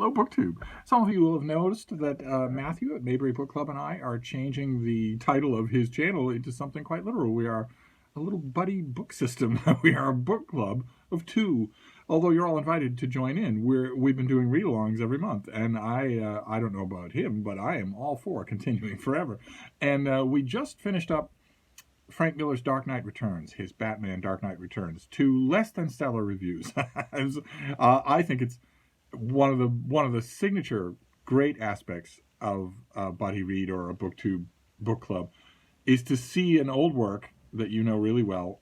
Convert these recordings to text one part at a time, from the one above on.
Hello, BookTube. Some of you will have noticed that Matthew at Mayberry Book Club and I are changing the title of his channel into something quite literal. We are a little buddy book system. We are a book club of two. Although you're all invited to join in, we've been doing read-alongs every month, and I don't know about him, but I am all for continuing forever. And we just finished up Frank Miller's Dark Knight Returns, his Batman Dark Knight Returns, to less than stellar reviews. I think it's one of the signature great aspects of a buddy read or a BookTube book club is to see an old work that you know really well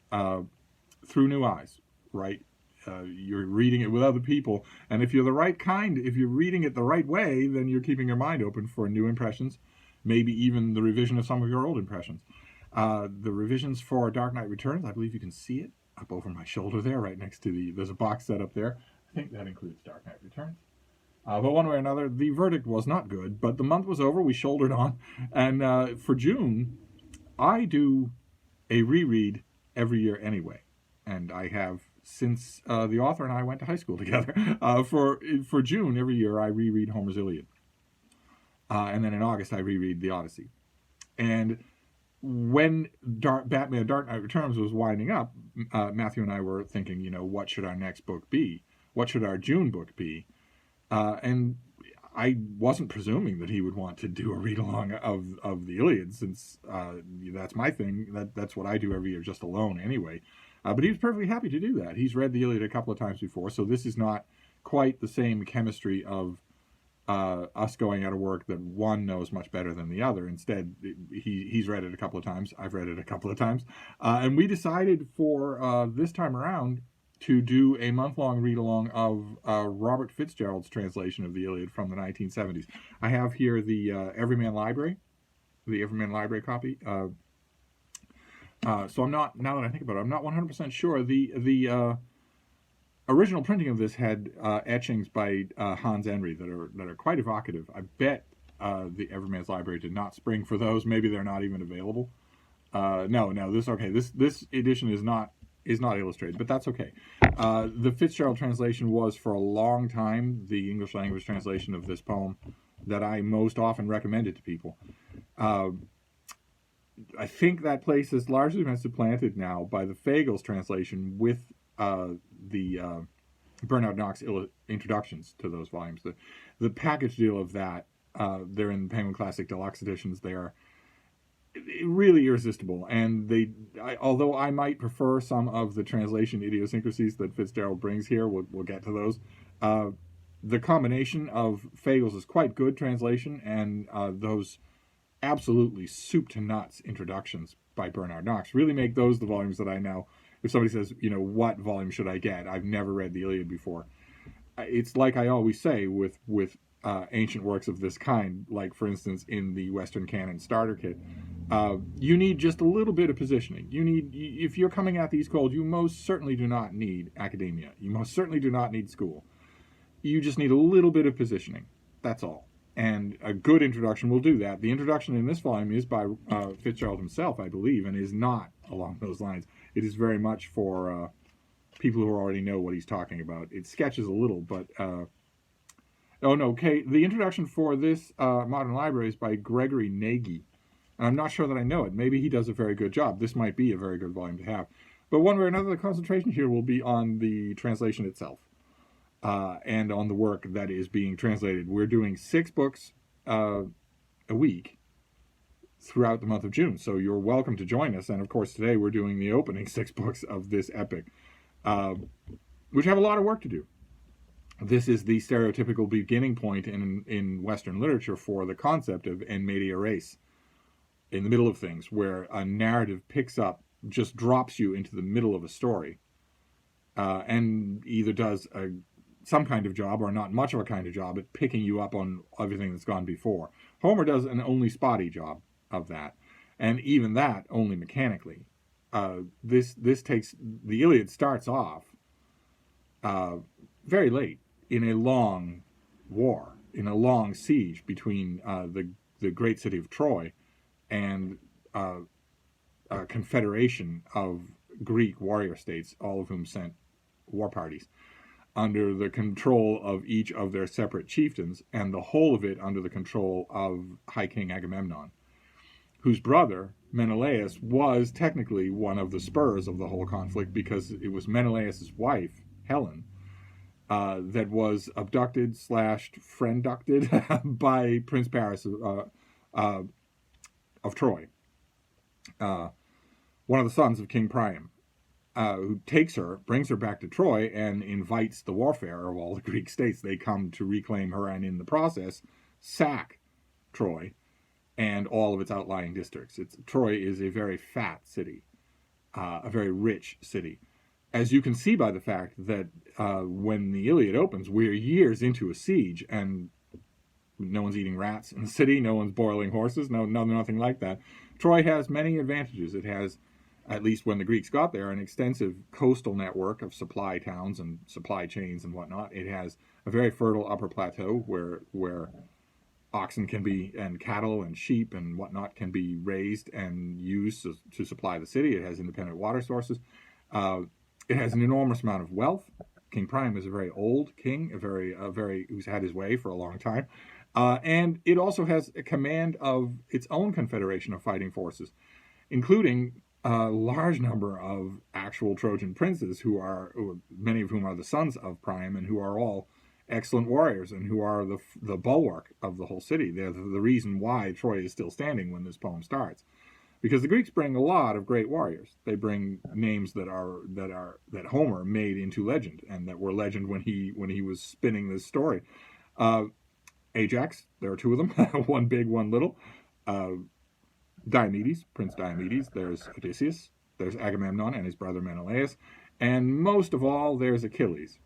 through new eyes, right? You're reading it with other people, and if you're the right kind, if you're reading it the right way, then you're keeping your mind open for new impressions, maybe even the revision of some of your old impressions. The revisions for Dark Knight Returns, I believe you can see it up over my shoulder there, right next to there's a box set up there. I think that includes Dark Knight Returns. But one way or another, the verdict was not good, but the month was over, we shouldered on, and for June, I do a reread every year anyway, and I have since the author and I went to high school together. For June, every year, I reread Homer's Iliad. And then in August, I reread The Odyssey. And when Batman Dark Knight Returns was winding up, Matthew and I were thinking, what should our next book be? What should our June book be? And I wasn't presuming that he would want to do a read-along of the Iliad, since that's my thing. That's what I do every year, just alone anyway. But he was perfectly happy to do that. He's read the Iliad a couple of times before, so this is not quite the same chemistry of us going out of work that one knows much better than the other. Instead, he's read it a couple of times. I've read it a couple of times. And we decided for this time around to do a month-long read-along of Robert Fitzgerald's translation of the Iliad from the 1970s. I have here the Everyman Library copy. So I'm not, now that I think about it, I'm not 100% sure. The original printing of this had etchings by Hans Henry that are quite evocative. I bet the Everyman's Library did not spring for those. Maybe they're not even available. No, this edition is not illustrated, but that's okay. The Fitzgerald translation was for a long time the English language translation of this poem that I most often recommended to people. I think that place has largely been supplanted now by the Fagles translation with the Bernard Knox introductions to those volumes. The package deal of that, they're in Penguin Classic Deluxe editions. They are really irresistible, and although I might prefer some of the translation idiosyncrasies that Fitzgerald brings here, we'll get to those. The combination of Fagles' quite good translation and those absolutely soup to nuts introductions by Bernard Knox really make those the volumes that I now, if somebody says, what volume should I get? I've never read the Iliad before. It's like I always say with ancient works of this kind, like for instance in the Western Canon starter kit, you need just a little bit of positioning. If you're coming at these cold, you most certainly do not need academia. You most certainly do not need school. You just need a little bit of positioning. That's all. And a good introduction will do that. The introduction in this volume is by Fitzgerald himself, I believe, and is not along those lines. It is very much for people who already know what he's talking about. It sketches a little, but the introduction for this Modern Library is by Gregory Nagy. And I'm not sure that I know it. Maybe he does a very good job. This might be a very good volume to have. But one way or another, the concentration here will be on the translation itself and on the work that is being translated. We're doing 6 books a week throughout the month of June. So you're welcome to join us. And of course, today we're doing the opening 6 books of this epic, which have a lot of work to do. This is the stereotypical beginning point in Western literature for the concept of en media res, in the middle of things, where a narrative picks up, just drops you into the middle of a story, and either does some kind of job or not much of a kind of job at picking you up on everything that's gone before. Homer does an only spotty job of that, and even that only mechanically. This takes, the Iliad starts off very late in a long war, in a long siege between the great city of Troy and a confederation of Greek warrior states, all of whom sent war parties. under the control of each of their separate chieftains, and the whole of it under the control of High King Agamemnon, whose brother, Menelaus, was technically one of the spurs of the whole conflict, because it was Menelaus' wife, Helen, that was abducted / friend-ducted by Prince Paris of Troy, one of the sons of King Priam, who takes her, brings her back to Troy, and invites the warfare of all the Greek states. They come to reclaim her, and in the process, sack Troy and all of its outlying districts. Troy is a very fat city, a very rich city. As you can see by the fact that when the Iliad opens, we're years into a siege, and no one's eating rats in the city, no one's boiling horses, nothing like that. Troy has many advantages. It has, at least when the Greeks got there, an extensive coastal network of supply towns and supply chains and whatnot. It has a very fertile upper plateau where oxen can be, and cattle and sheep and whatnot can be raised and used to supply the city. It has independent water sources. It has an enormous amount of wealth. King Priam is a very old king, who's had his way for a long time. And it also has a command of its own confederation of fighting forces, including a large number of actual Trojan princes, many of whom are the sons of Priam, and who are all excellent warriors, and who are the bulwark of the whole city. They're the reason why Troy is still standing when this poem starts, because the Greeks bring a lot of great warriors. They bring names that Homer made into legend, and that were legend when he was spinning this story. Ajax, there are two of them, one big, one little. Diomedes, Prince Diomedes. There's Odysseus. There's Agamemnon and his brother Menelaus, and most of all, there's Achilles.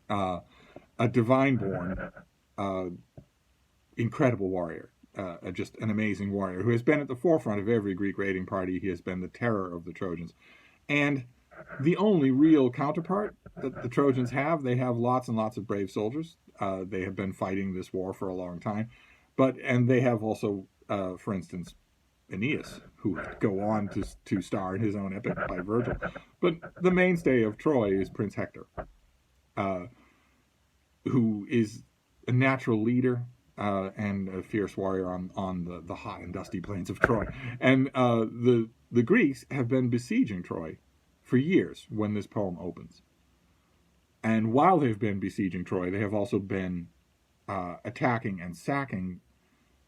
A divine-born, incredible warrior, just an amazing warrior, who has been at the forefront of every Greek raiding party. He has been the terror of the Trojans. And the only real counterpart that the Trojans have, they have lots and lots of brave soldiers. They have been fighting this war for a long time. And they have also, for instance, Aeneas, who would go on to star in his own epic by Virgil. But the mainstay of Troy is Prince Hector, who is a natural leader and a fierce warrior on the hot and dusty plains of Troy. And the Greeks have been besieging Troy for years when this poem opens. And while they've been besieging Troy, they have also been attacking and sacking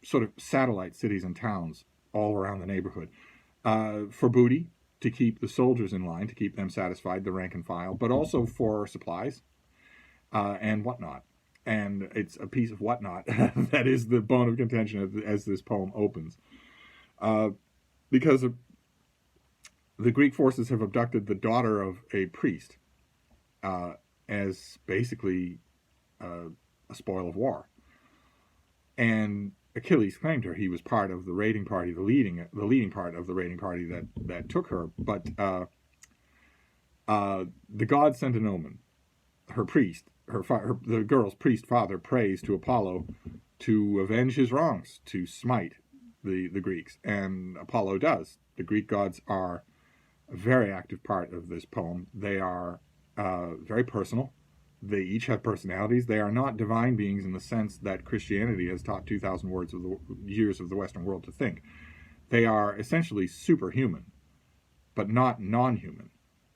sort of satellite cities and towns all around the neighborhood for booty, to keep the soldiers in line, to keep them satisfied, the rank and file, but also for supplies and whatnot. And it's a piece of whatnot that is the bone of contention as this poem opens. Because the Greek forces have abducted the daughter of a priest as basically a spoil of war. And Achilles claimed her. He was part of the raiding party, the leading part of the raiding party that took her. But the god sent an omen. Her priest, the girl's priest father, prays to Apollo to avenge his wrongs, to smite the Greeks, and Apollo does. The Greek gods are a very active part of this poem. They are very personal. They each have personalities. They are not divine beings in the sense that Christianity has taught 2,000 years of the Western world to think. They are essentially superhuman, but not non-human.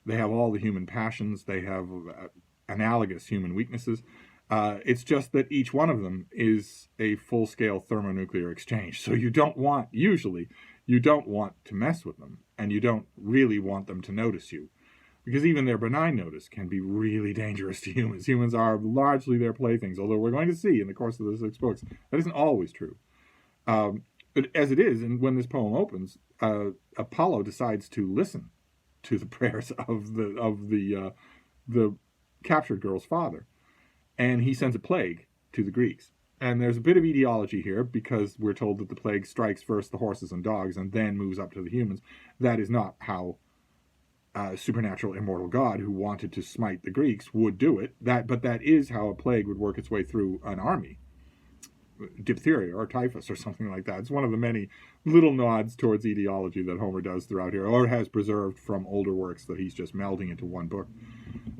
They have all the human passions. They have analogous human weaknesses. It's just that each one of them is a full-scale thermonuclear exchange. So you don't want to mess with them, and you don't really want them to notice you. Because even their benign notice can be really dangerous to humans. Humans are largely their playthings, although we're going to see in the course of the 6 books that isn't always true. But as it is, and when this poem opens, Apollo decides to listen to the prayers of the captured girl's father, and he sends a plague to the Greeks. And there's a bit of etiology here, because we're told that the plague strikes first the horses and dogs and then moves up to the humans. That is not how supernatural immortal god who wanted to smite the Greeks would do it. But that is how a plague would work its way through an army. Diphtheria or typhus or something like that. It's one of the many little nods towards etiology that Homer does throughout here, or has preserved from older works that he's just melding into one book.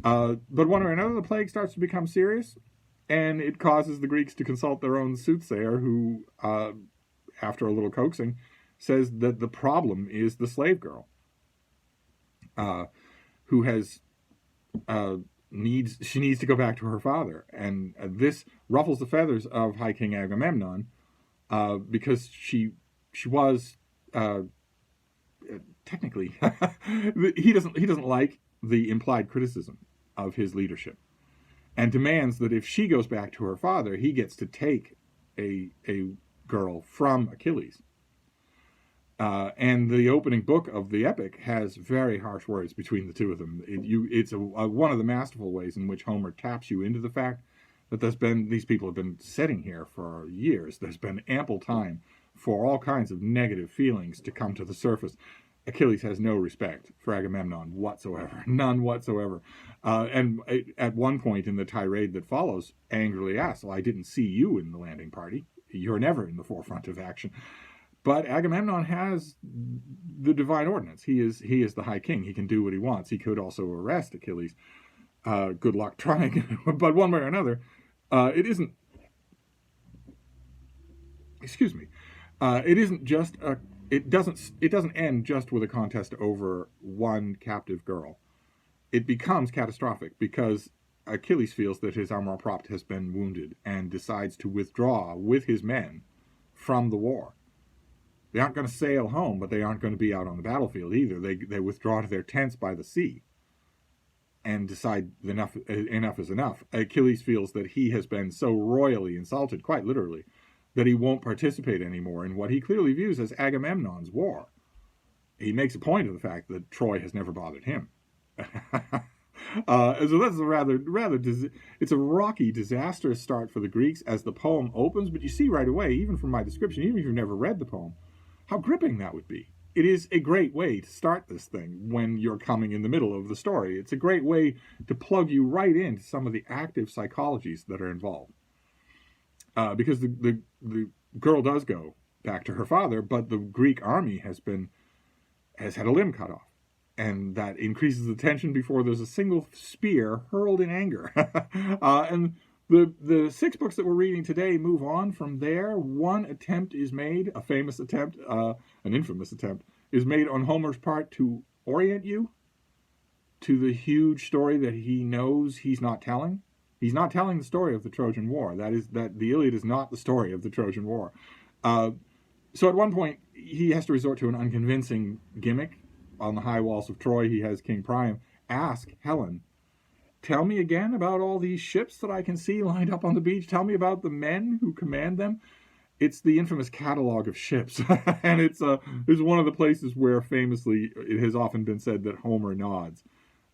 But one way or another, the plague starts to become serious, and it causes the Greeks to consult their own soothsayer, who, after a little coaxing, says that the problem is the slave girl, who has needs to go back to her father, and this ruffles the feathers of High King Agamemnon, because she was technically he doesn't like the implied criticism of his leadership, and demands that if she goes back to her father, he gets to take a girl from Achilles. And the opening book of the epic has very harsh words between the two of them. It's one of the masterful ways in which Homer taps you into the fact that these people have been sitting here for years. There's been ample time for all kinds of negative feelings to come to the surface. Achilles has no respect for Agamemnon whatsoever, none whatsoever. And at one point in the tirade that follows, angrily asks, "Well, I didn't see you in the landing party. You're never in the forefront of action." But Agamemnon has the divine ordinance. He is the High King. He can do what he wants. He could also arrest Achilles. Good luck trying. But one way or another, it isn't. Excuse me. It isn't just a. It doesn't end just with a contest over one captive girl. It becomes catastrophic because Achilles feels that his armor-propte has been wounded and decides to withdraw with his men from the war. They aren't going to sail home, but they aren't going to be out on the battlefield either. They withdraw to their tents by the sea and decide enough is enough. Achilles feels that he has been so royally insulted, quite literally, that he won't participate anymore in what he clearly views as Agamemnon's war. He makes a point of the fact that Troy has never bothered him. So that's it's a rocky, disastrous start for the Greeks as the poem opens, but you see right away, even from my description, even if you've never read the poem, how gripping that would be. It is a great way to start this thing when you're coming in the middle of the story. It's a great way to plug you right into some of the active psychologies that are involved. Because the girl does go back to her father, but the Greek army has had a limb cut off. And that increases the tension before there's a single spear hurled in anger. And the 6 books that we're reading today move on from there. One attempt is made, a famous attempt, an infamous attempt, is made on Homer's part to orient you to the huge story that he knows he's not telling. He's not telling the story of the Trojan War. That the Iliad is not the story of the Trojan War. So at one point, he has to resort to an unconvincing gimmick. On the high walls of Troy, he has King Priam ask Helen, "Tell me again about all these ships that I can see lined up on the beach. Tell me about the men who command them." It's the infamous catalog of ships. And it's one of the places where famously it has often been said that Homer nods,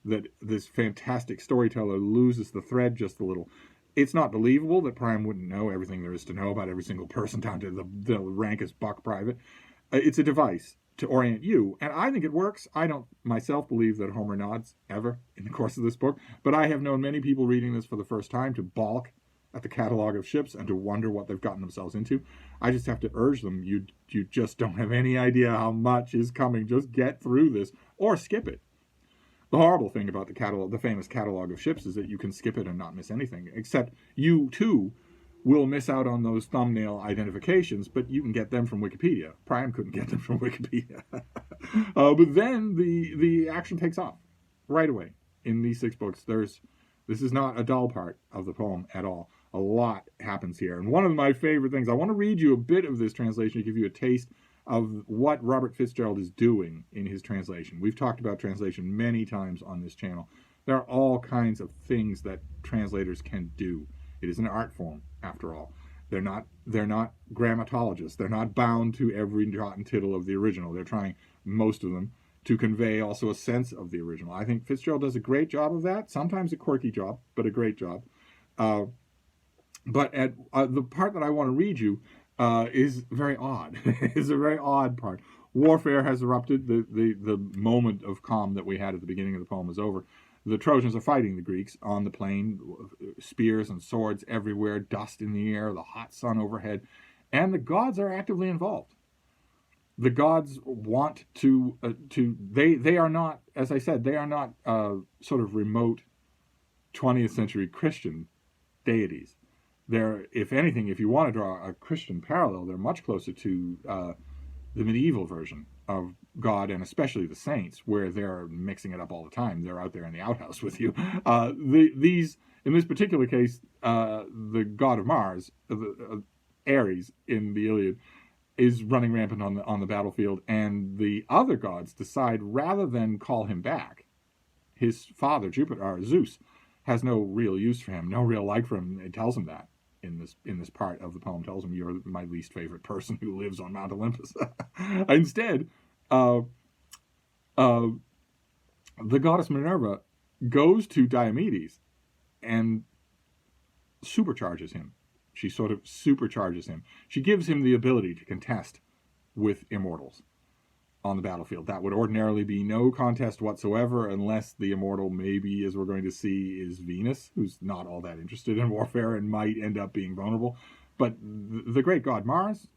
that this fantastic storyteller loses the thread just a little. It's not believable that Priam wouldn't know everything there is to know about every single person down to the rankest buck private. It's a device to orient you, and I think it works. I don't myself believe that Homer nods ever in the course of this book, but I have known many people reading this for the first time to balk at the catalog of ships and to wonder what they've gotten themselves into. I just have to urge them, you just don't have any idea how much is coming. Just get through this or skip it. The horrible thing about the famous catalog of ships, is that you can skip it and not miss anything, except you too will miss out on those thumbnail identifications, but you can get them from Wikipedia. Priam couldn't get them from Wikipedia. But then the action takes off right away in these 6 books. This is not a dull part of the poem at all. A lot happens here. And one of my favorite things, I want to read you a bit of this translation to give you a taste of what Robert Fitzgerald is doing in his translation. We've talked about translation many times on this channel. There are all kinds of things that translators can do. It is an art form, after all. They're not grammatologists. They're not bound to every jot and tittle of the original. They're trying, most of them, to convey also a sense of the original. I think Fitzgerald does a great job of that. Sometimes a quirky job, but a great job. But at the part that I want to read you is very odd. It's a very odd part. Warfare has erupted. The moment of calm that we had at the beginning of the poem is over. The Trojans are fighting the Greeks on the plain, spears and swords everywhere, dust in the air, the hot sun overhead, and the gods are actively involved. The gods want they are not, as I said, they are not sort of remote 20th century Christian deities. They're, if anything, if you want to draw a Christian parallel, they're much closer to the medieval version of God, and especially the saints, where they're mixing it up all the time. They're out there in the outhouse with you. These, in this particular case, the god of Mars, Ares in the Iliad, is running rampant on the battlefield, and the other gods decide, rather than call him back, his father Jupiter, or Zeus, has no real use for him, no real like for him. It tells him that in this part of the poem, tells him, "You're my least favorite person who lives on Mount Olympus." Instead, uh, uh, the goddess Minerva goes to Diomedes and supercharges him. She sort of supercharges him. She gives him the ability to contest with immortals on the battlefield. That would ordinarily be no contest whatsoever, unless the immortal, maybe, as we're going to see, is Venus, who's not all that interested in warfare and might end up being vulnerable. But the great god Mars,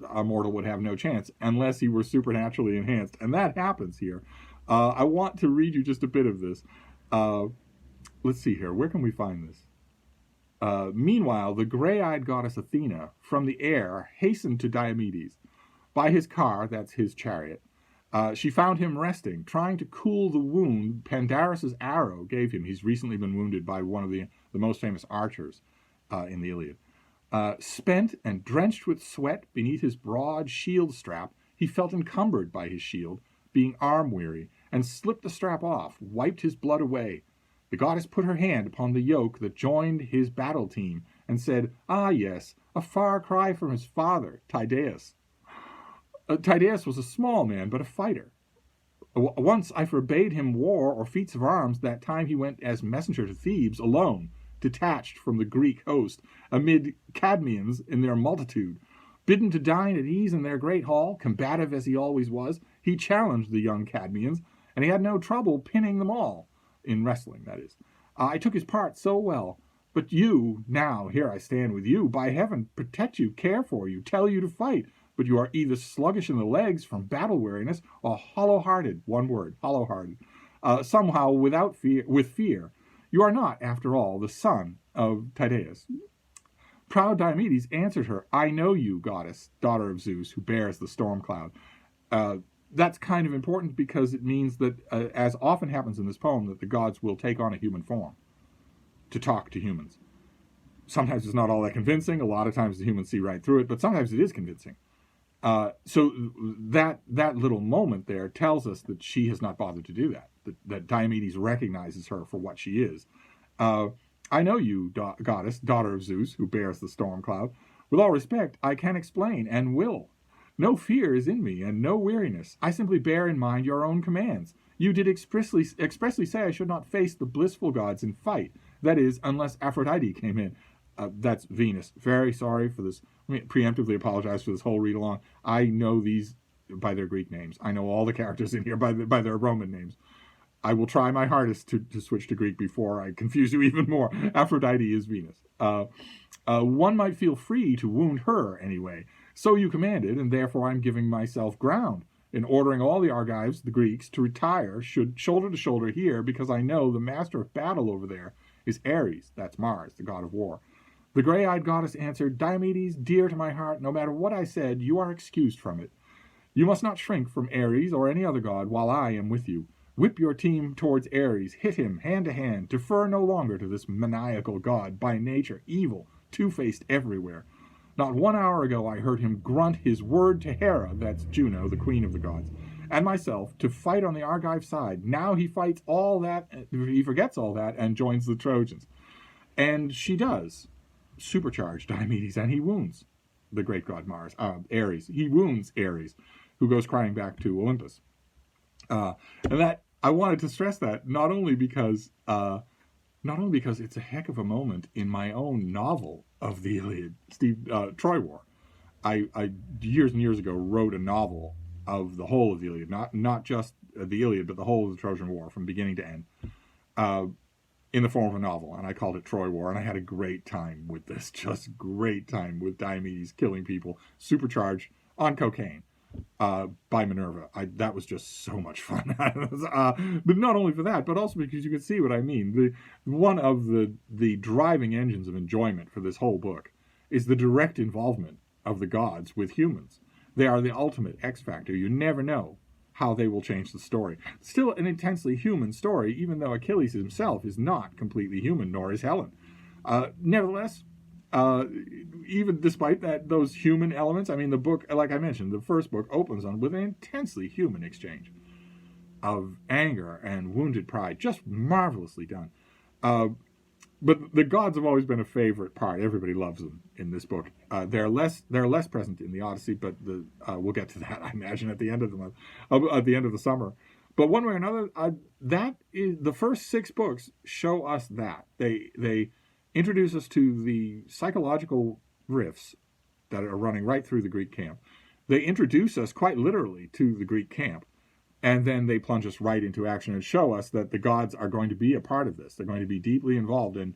a mortal would have no chance unless he were supernaturally enhanced. And that happens here. I want to read you just a bit of this. Let's see here. Where can we find this? Meanwhile, the gray-eyed goddess Athena, from the air, hastened to Diomedes. By his car, that's his chariot, she found him resting, trying to cool the wound Pandarus's arrow gave him. He's recently been wounded by one of the most famous archers in the Iliad. Spent and drenched with sweat beneath his broad shield strap, he felt encumbered by his shield, being arm-weary, and slipped the strap off, wiped his blood away. The goddess put her hand upon the yoke that joined his battle team, and said, "Ah, yes, a far cry from his father, Tydeus." Tydeus was a small man, but a fighter. Once I forbade him war or feats of arms that time he went as messenger to Thebes alone, detached from the Greek host, amid Cadmeans in their multitude. Bidden to dine at ease in their great hall, combative as he always was, he challenged the young Cadmeans, and he had no trouble pinning them all. In wrestling, that is. I took his part so well. But you, now, here I stand with you, by heaven, protect you, care for you, tell you to fight. But you are either sluggish in the legs from battle weariness, or hollow-hearted, one word, hollow-hearted, somehow with fear. You are not, after all, the son of Tydeus. Proud Diomedes answered her, "I know you, goddess, daughter of Zeus, who bears the storm cloud." That's kind of important, because it means that, as often happens in this poem, that the gods will take on a human form to talk to humans. Sometimes it's not all that convincing. A lot of times the humans see right through it, but sometimes it is convincing. So that little moment there tells us that she has not bothered to do that Diomedes recognizes her for what she is. "I know you, goddess, daughter of Zeus, who bears the storm cloud. With all respect, I can explain, and will. No fear is in me, and no weariness. I simply bear in mind your own commands. You did expressly say I should not face the blissful gods in fight. That is, unless Aphrodite came in." That's Venus. Very sorry for this. Let me preemptively apologize for this whole read-along. I know these by their Greek names. I know all the characters in here by their Roman names. I will try my hardest to switch to Greek before I confuse you even more. Aphrodite is Venus. One might feel free to wound her anyway. So you commanded, and therefore I'm giving myself ground in ordering all the Argives, the Greeks, to retire shoulder to shoulder here, because I know the master of battle over there is Ares, that's Mars, the god of war. The gray-eyed goddess answered, "Diomedes, dear to my heart, no matter what I said, you are excused from it. You must not shrink from Ares or any other god while I am with you. Whip your team towards Ares, hit him hand to hand, defer no longer to this maniacal god, by nature evil, two-faced everywhere. Not 1 hour ago I heard him grunt his word to Hera, that's Juno, the queen of the gods, and myself, to fight on the Argive side. Now he forgets all that, and joins the Trojans." And she does supercharge Diomedes, and he wounds the great god Mars, Ares. He wounds Ares, who goes crying back to Olympus. And that, I wanted to stress that, not only because it's a heck of a moment in my own novel of the Iliad, Troy War. I years and years ago wrote a novel of the whole of the Iliad, not just the Iliad, but the whole of the Trojan War from beginning to end, in the form of a novel, and I called it Troy War, and I had a great time with this, just great time with Diomedes killing people, supercharged on cocaine. by Minerva. That was just so much fun. But not only for that, but also because you could see what I mean. One of the driving engines of enjoyment for this whole book is the direct involvement of the gods with humans. They are the ultimate X factor. You never know how they will change the story. Still an intensely human story, even though Achilles himself is not completely human, nor is Helen. Nevertheless, uh, even despite those human elements, I mean, the book, like I mentioned, the first book opens on with an intensely human exchange of anger and wounded pride, just marvelously done. Uh, but the gods have always been a favorite part. Everybody loves them in this book. They're less present in the Odyssey, but we'll get to that, I imagine, at the end of the month, at the end of the summer. But one way or another, that is the first 6 books show us that they introduce us to the psychological rifts that are running right through the Greek camp. They introduce us quite literally to the Greek camp, and then they plunge us right into action and show us that the gods are going to be a part of this. They're going to be deeply involved, and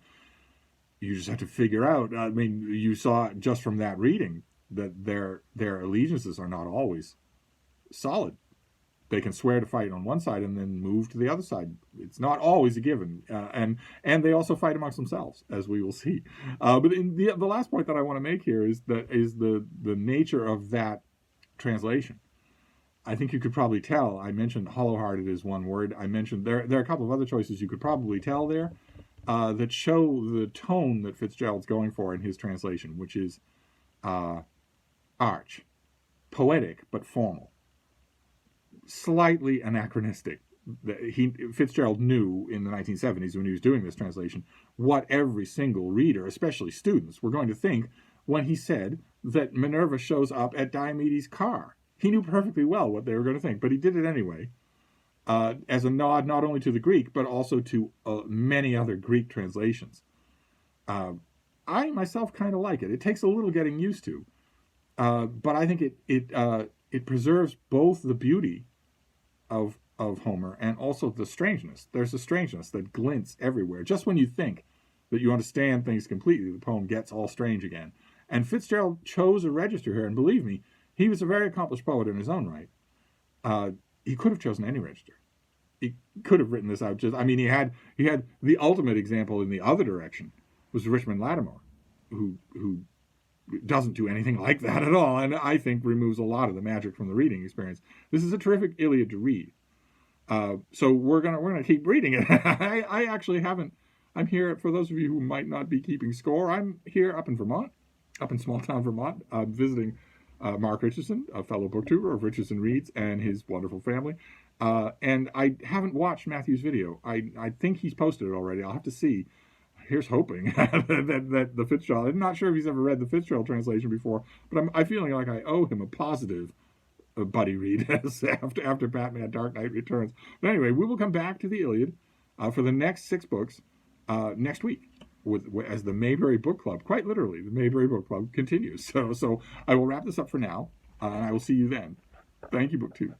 you just have to figure out. I mean, you saw just from that reading that their allegiances are not always solid. They can swear to fight on one side and then move to the other side. It's not always a given, and they also fight amongst themselves, as we will see. But in the last point that I want to make here is the nature of that translation. I think you could probably tell. I mentioned hollow-hearted is one word. I mentioned there are a couple of other choices you could probably tell there that show the tone that Fitzgerald's going for in his translation, which is arch, poetic but formal, slightly anachronistic. Fitzgerald knew in the 1970s when he was doing this translation what every single reader, especially students, were going to think when he said that Minerva shows up at Diomedes' car. He knew perfectly well what they were going to think, but he did it anyway, as a nod not only to the Greek, but also to many other Greek translations. I myself kind of like it. It takes a little getting used to, but I think it preserves both the beauty of Homer and also the strangeness. There's a strangeness that glints everywhere. Just when you think that you understand things completely, the poem gets all strange again. And Fitzgerald chose a register here, and believe me, he was a very accomplished poet in his own right. He could have chosen any register. He could have written this out. He had the ultimate example in the other direction was Richmond Lattimore, who doesn't do anything like that at all, and I think removes a lot of the magic from the reading experience. This is a terrific Iliad to read. So we're gonna keep reading it. I actually haven't. I'm here for those of you who might not be keeping score. I'm here up in Vermont, up in small town Vermont, visiting Mark Richardson, a fellow booktuber of Richardson Reads, and his wonderful family. And I haven't watched Matthew's video. I think he's posted it already. I'll have to see. Here's hoping that the Fitzgerald. I'm not sure if he's ever read the Fitzgerald translation before, but I'm feeling like I owe him a positive buddy read after Batman Dark Knight Returns. But anyway, we will come back to the Iliad for the next 6 books next week. As the Mayberry Book Club, quite literally, the Mayberry Book Club continues. So I will wrap this up for now, and I will see you then. Thank you, BookTube.